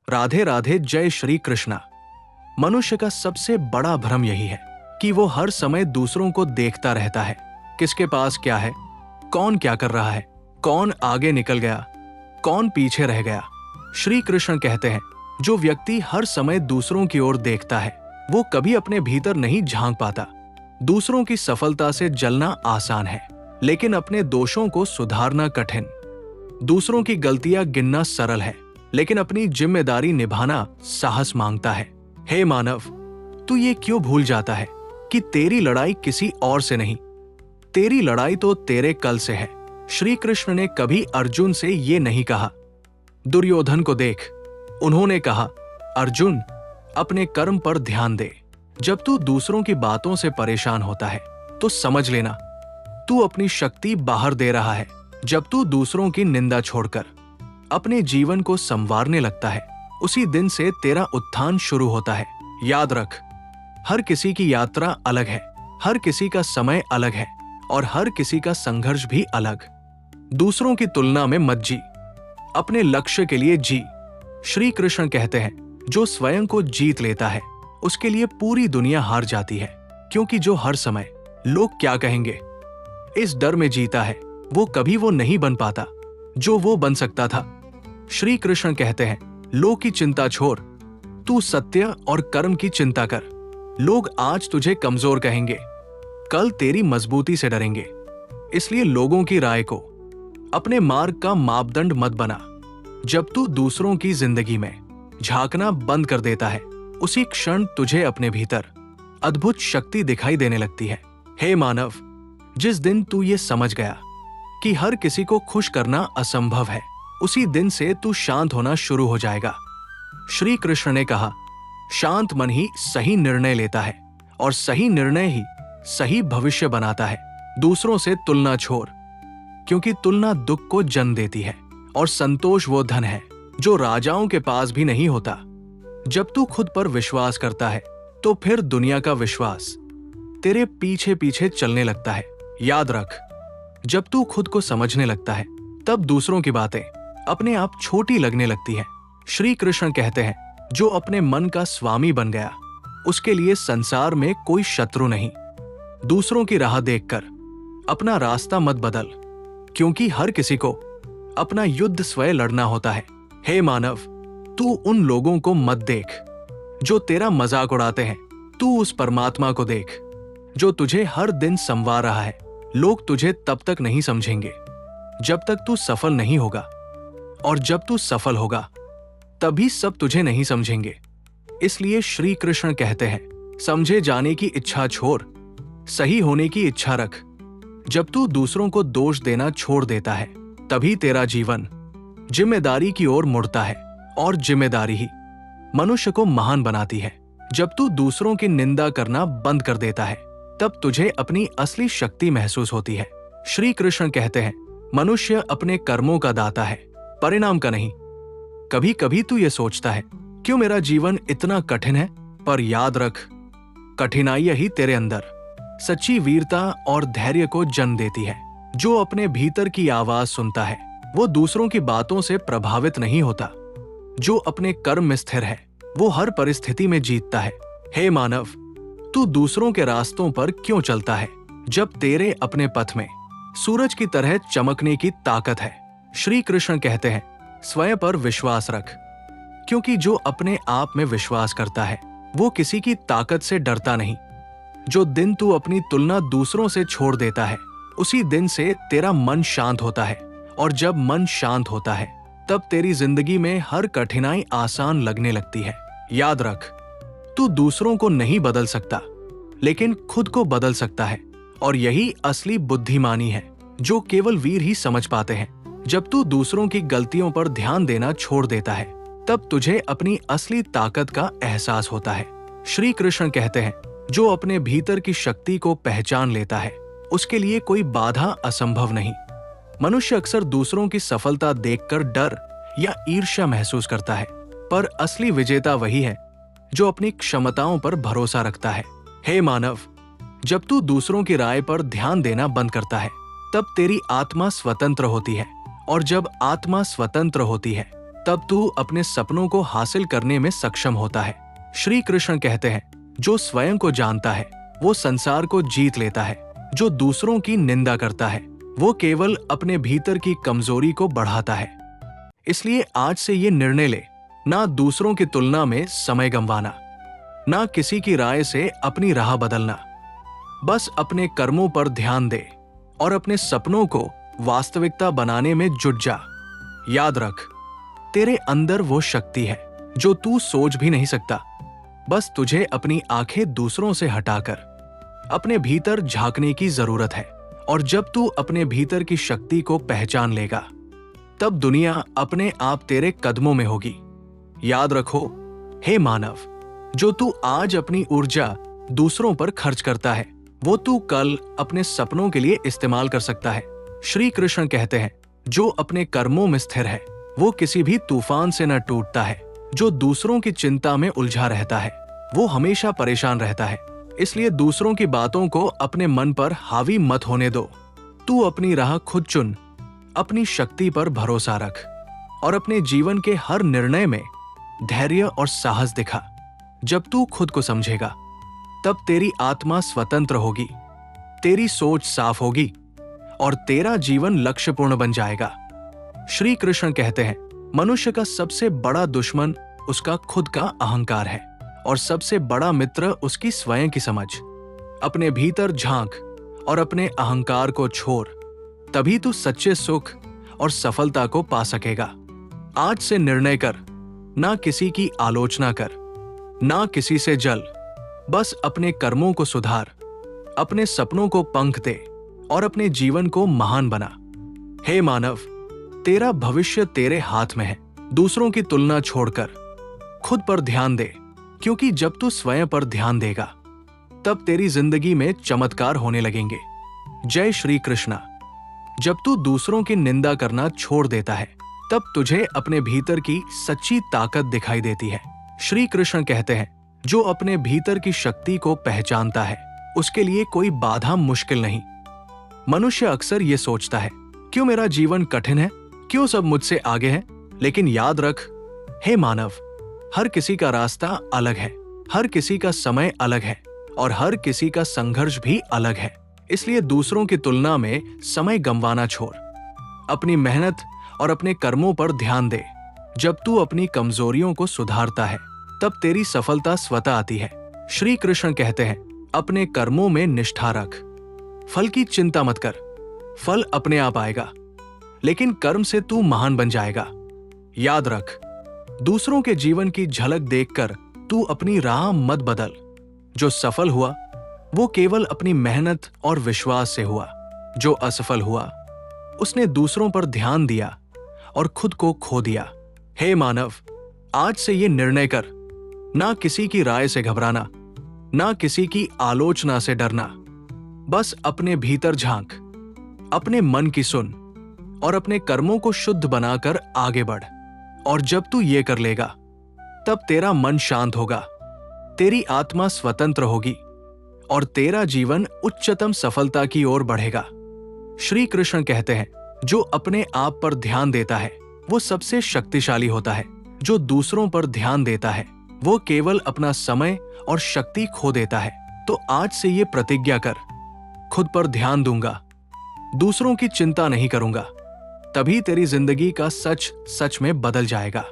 राधे राधे। जय श्री कृष्णा। मनुष्य का सबसे बड़ा भ्रम यही है कि वो हर समय दूसरों को देखता रहता है, किसके पास क्या है, कौन क्या कर रहा है, कौन आगे निकल गया, कौन पीछे रह गया। श्री कृष्ण कहते हैं, जो व्यक्ति हर समय दूसरों की ओर देखता है वो कभी अपने भीतर नहीं झांक पाता। दूसरों की सफलता से जलना आसान है, लेकिन अपने दोषों को सुधारना कठिन। दूसरों की गलतियां गिनना सरल है, लेकिन अपनी जिम्मेदारी निभाना साहस मांगता है। हे मानव, तू ये क्यों भूल जाता है कि तेरी लड़ाई किसी और से नहीं, तेरी लड़ाई तो तेरे कल से है। श्री कृष्ण ने कभी अर्जुन से ये नहीं कहा, दुर्योधन को देख। उन्होंने कहा, अर्जुन, अपने कर्म पर ध्यान दे। जब तू दूसरों की बातों से परेशान होता है तो समझ लेना तू अपनी शक्ति बाहर दे रहा है। जब तू दूसरों की निंदा छोड़कर अपने जीवन को संवारने लगता है, उसी दिन से तेरा उत्थान शुरू होता है। याद रख, हर किसी की यात्रा अलग है, हर किसी का समय अलग है और हर किसी का संघर्ष भी अलग। दूसरों की तुलना में मत जी, अपने लक्ष्य के लिए जी। श्री कृष्ण कहते हैं, जो स्वयं को जीत लेता है उसके लिए पूरी दुनिया हार जाती है, क्योंकि जो हर समय लोग क्या कहेंगे इस डर में जीता है वो कभी वो नहीं बन पाता जो वो बन सकता था। श्री कृष्ण कहते हैं, लोग की चिंता छोड़, तू सत्य और कर्म की चिंता कर। लोग आज तुझे कमजोर कहेंगे, कल तेरी मजबूती से डरेंगे। इसलिए लोगों की राय को अपने मार्ग का मापदंड मत बना। जब तू दूसरों की जिंदगी में झांकना बंद कर देता है, उसी क्षण तुझे अपने भीतर अद्भुत शक्ति दिखाई देने लगती है। हे मानव, जिस दिन तू ये समझ गया कि हर किसी को खुश करना असंभव है, उसी दिन से तू शांत होना शुरू हो जाएगा। श्री कृष्ण ने कहा, शांत मन ही सही निर्णय लेता है और सही निर्णय ही सही भविष्य बनाता है। दूसरों से तुलना छोड़, क्योंकि तुलना दुख को जन्म देती है और संतोष वो धन है जो राजाओं के पास भी नहीं होता। जब तू खुद पर विश्वास करता है तो फिर दुनिया का विश्वास तेरे पीछे पीछे चलने लगता है। याद रख, जब तू खुद को समझने लगता है तब दूसरों की बातें अपने आप छोटी लगने लगती हैं। श्री कृष्ण कहते हैं, जो अपने मन का स्वामी बन गया उसके लिए संसार में कोई शत्रु नहीं। दूसरों की राह देखकर अपना रास्ता मत बदल, क्योंकि हर किसी को अपना युद्ध स्वयं लड़ना होता है। हे मानव, तू उन लोगों को मत देख जो तेरा मजाक उड़ाते हैं, तू उस परमात्मा को देख जो तुझे हर दिन संवार रहा है। लोग तुझे तब तक नहीं समझेंगे जब तक तू सफल नहीं होगा, और जब तू सफल होगा तभी सब तुझे नहीं समझेंगे। इसलिए श्री कृष्ण कहते हैं, समझे जाने की इच्छा छोड़, सही होने की इच्छा रख। जब तू दूसरों को दोष देना छोड़ देता है तभी तेरा जीवन जिम्मेदारी की ओर मुड़ता है, और जिम्मेदारी ही मनुष्य को महान बनाती है। जब तू दूसरों की निंदा करना बंद कर देता है तब तुझे अपनी असली शक्ति महसूस होती है। श्री कृष्ण कहते हैं, मनुष्य अपने कर्मों का दाता है, परिणाम का नहीं। कभी कभी तू ये सोचता है, क्यों मेरा जीवन इतना कठिन है, पर याद रख, कठिनाइयां ही तेरे अंदर सच्ची वीरता और धैर्य को जन्म देती है। जो अपने भीतर की आवाज सुनता है वो दूसरों की बातों से प्रभावित नहीं होता। जो अपने कर्म में स्थिर है वो हर परिस्थिति में जीतता है। हे मानव, तू दूसरों के रास्तों पर क्यों चलता है जब तेरे अपने पथ में सूरज की तरह चमकने की ताकत है। श्री कृष्ण कहते हैं, स्वयं पर विश्वास रख, क्योंकि जो अपने आप में विश्वास करता है वो किसी की ताकत से डरता नहीं। जो दिन तू अपनी तुलना दूसरों से छोड़ देता है उसी दिन से तेरा मन शांत होता है, और जब मन शांत होता है तब तेरी जिंदगी में हर कठिनाई आसान लगने लगती है। याद रख, तू दूसरों को नहीं बदल सकता, लेकिन खुद को बदल सकता है, और यही असली बुद्धिमानी है जो केवल वीर ही समझ पाते हैं। जब तू दूसरों की गलतियों पर ध्यान देना छोड़ देता है तब तुझे अपनी असली ताकत का एहसास होता है। श्री कृष्ण कहते हैं, जो अपने भीतर की शक्ति को पहचान लेता है उसके लिए कोई बाधा असंभव नहीं। मनुष्य अक्सर दूसरों की सफलता देखकर डर या ईर्ष्या महसूस करता है, पर असली विजेता वही है जो अपनी क्षमताओं पर भरोसा रखता है। हे मानव, जब तू दूसरों की राय पर ध्यान देना बंद करता है तब तेरी आत्मा स्वतंत्र होती है, और जब आत्मा स्वतंत्र होती है तब तू अपने सपनों को हासिल करने में सक्षम होता है। श्री कृष्ण कहते हैं, जो स्वयं को जानता है वो संसार को जीत लेता है। जो दूसरों की निंदा करता है वो केवल अपने भीतर की कमजोरी को बढ़ाता है। इसलिए आज से ये निर्णय ले, ना दूसरों की तुलना में समय गंवाना, ना किसी की राय से अपनी राह बदलना। बस अपने कर्मों पर ध्यान दे और अपने सपनों को वास्तविकता बनाने में जुट जा। याद रख, तेरे अंदर वो शक्ति है जो तू सोच भी नहीं सकता। बस तुझे अपनी आंखें दूसरों से हटाकर अपने भीतर झांकने की जरूरत है। और जब तू अपने भीतर की शक्ति को पहचान लेगा, तब दुनिया अपने आप तेरे कदमों में होगी। याद रखो, हे मानव, जो तू आज अपनी ऊर्जा दूसरों पर खर्च करता है वो तू कल अपने सपनों के लिए इस्तेमाल कर सकता है। श्री कृष्ण कहते हैं, जो अपने कर्मों में स्थिर है वो किसी भी तूफान से न टूटता है। जो दूसरों की चिंता में उलझा रहता है वो हमेशा परेशान रहता है। इसलिए दूसरों की बातों को अपने मन पर हावी मत होने दो। तू अपनी राह खुद चुन, अपनी शक्ति पर भरोसा रख और अपने जीवन के हर निर्णय में धैर्य और साहस दिखा। जब तू खुद को समझेगा, तब तेरी आत्मा स्वतंत्र होगी, तेरी सोच साफ होगी और तेरा जीवन लक्ष्यपूर्ण बन जाएगा। श्री कृष्ण कहते हैं, मनुष्य का सबसे बड़ा दुश्मन उसका खुद का अहंकार है और सबसे बड़ा मित्र उसकी स्वयं की समझ। अपने भीतर झांक और अपने अहंकार को छोड़, तभी तू सच्चे सुख और सफलता को पा सकेगा। आज से निर्णय कर, ना किसी की आलोचना कर, ना किसी से जल। बस अपने कर्मों को सुधार, अपने सपनों को पंख दे और अपने जीवन को महान बना। हे मानव, तेरा भविष्य तेरे हाथ में है। दूसरों की तुलना छोड़कर खुद पर ध्यान दे, क्योंकि जब तू स्वयं पर ध्यान देगा तब तेरी जिंदगी में चमत्कार होने लगेंगे। जय श्री कृष्णा। जब तू दूसरों की निंदा करना छोड़ देता है तब तुझे अपने भीतर की सच्ची ताकत दिखाई देती है। श्री कृष्ण कहते हैं, जो अपने भीतर की शक्ति को पहचानता है उसके लिए कोई बाधा मुश्किल नहीं। मनुष्य अक्सर ये सोचता है, क्यों मेरा जीवन कठिन है, क्यों सब मुझसे आगे है। लेकिन याद रख, हे मानव, हर किसी का रास्ता अलग है, हर किसी का समय अलग है और हर किसी का संघर्ष भी अलग है। इसलिए दूसरों की तुलना में समय गंवाना छोड़, अपनी मेहनत और अपने कर्मों पर ध्यान दे। जब तू अपनी कमजोरियों को सुधारता है तब तेरी सफलता स्वतः आती है। श्री कृष्ण कहते हैं, अपने कर्मों में निष्ठा रख, फल की चिंता मत कर, फल अपने आप आएगा, लेकिन कर्म से तू महान बन जाएगा। याद रख, दूसरों के जीवन की झलक देखकर तू अपनी राह मत बदल। जो सफल हुआ वो केवल अपनी मेहनत और विश्वास से हुआ। जो असफल हुआ उसने दूसरों पर ध्यान दिया और खुद को खो दिया। हे मानव, आज से ये निर्णय कर, ना किसी की राय से घबराना, ना किसी की आलोचना से डरना। बस अपने भीतर झांक, अपने मन की सुन और अपने कर्मों को शुद्ध बनाकर आगे बढ़। और जब तू ये कर लेगा तब तेरा मन शांत होगा, तेरी आत्मा स्वतंत्र होगी और तेरा जीवन उच्चतम सफलता की ओर बढ़ेगा। श्री कृष्ण कहते हैं, जो अपने आप पर ध्यान देता है वो सबसे शक्तिशाली होता है। जो दूसरों पर ध्यान देता है वो केवल अपना समय और शक्ति खो देता है। तो आज से ये प्रतिज्ञा कर, खुद पर ध्यान दूंगा, दूसरों की चिंता नहीं करूंगा। तभी तेरी जिंदगी का सच सच में बदल जाएगा।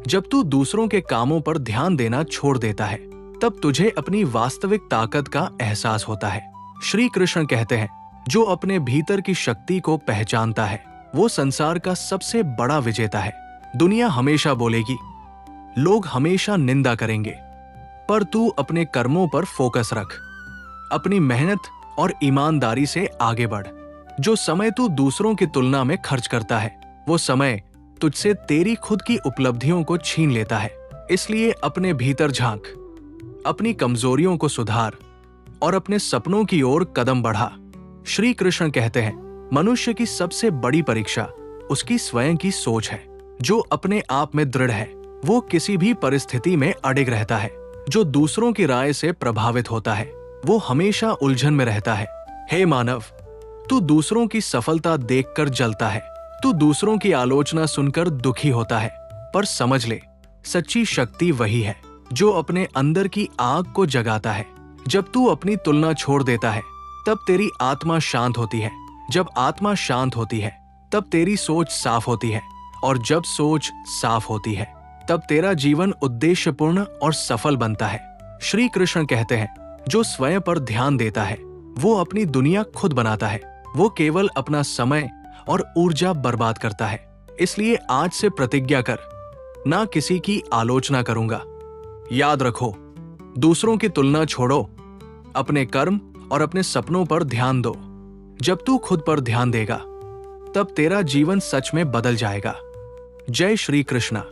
जब तू दूसरों के कामों पर ध्यान देना छोड़ देता है तब तुझे अपनी वास्तविक ताकत का एहसास होता है। श्री कृष्ण कहते हैं, जो अपने भीतर की शक्ति को पहचानता है वो संसार का सबसे बड़ा विजेता है। दुनिया हमेशा बोलेगी, लोग हमेशा निंदा करेंगे, पर तू अपने कर्मों पर फोकस रख, अपनी मेहनत और ईमानदारी से आगे बढ़। जो समय तू दूसरों की तुलना में खर्च करता है वो समय तुझसे तेरी खुद की उपलब्धियों को छीन लेता है। इसलिए अपने भीतर झांक, अपनी कमजोरियों को सुधार और अपने सपनों की ओर कदम बढ़ा। श्री कृष्ण कहते हैं, मनुष्य की सबसे बड़ी परीक्षा उसकी स्वयं की सोच है। जो अपने आप में दृढ़ है वो किसी भी परिस्थिति में अडिग रहता है। जो दूसरों की राय से प्रभावित होता है वो हमेशा उलझन में रहता है। हे मानव, तू दूसरों की सफलता देखकर जलता है, तू दूसरों की आलोचना सुनकर दुखी होता है, पर समझ ले, सच्ची शक्ति वही है जो अपने अंदर की आग को जगाता है। जब तू अपनी तुलना छोड़ देता है तब तेरी आत्मा शांत होती है। जब आत्मा शांत होती है तब तेरी सोच साफ होती है, और जब सोच साफ होती है तब तेरा जीवन उद्देश्यपूर्ण और सफल बनता है। श्री कृष्ण कहते हैं, जो स्वयं पर ध्यान देता है वो अपनी दुनिया खुद बनाता है। वो केवल अपना समय और ऊर्जा बर्बाद करता है। इसलिए आज से प्रतिज्ञा कर, ना किसी की आलोचना करूंगा। याद रखो, दूसरों की तुलना छोड़ो, अपने कर्म और अपने सपनों पर ध्यान दो। जब तू खुद पर ध्यान देगा तब तेरा जीवन सच में बदल जाएगा। जय श्री कृष्णा।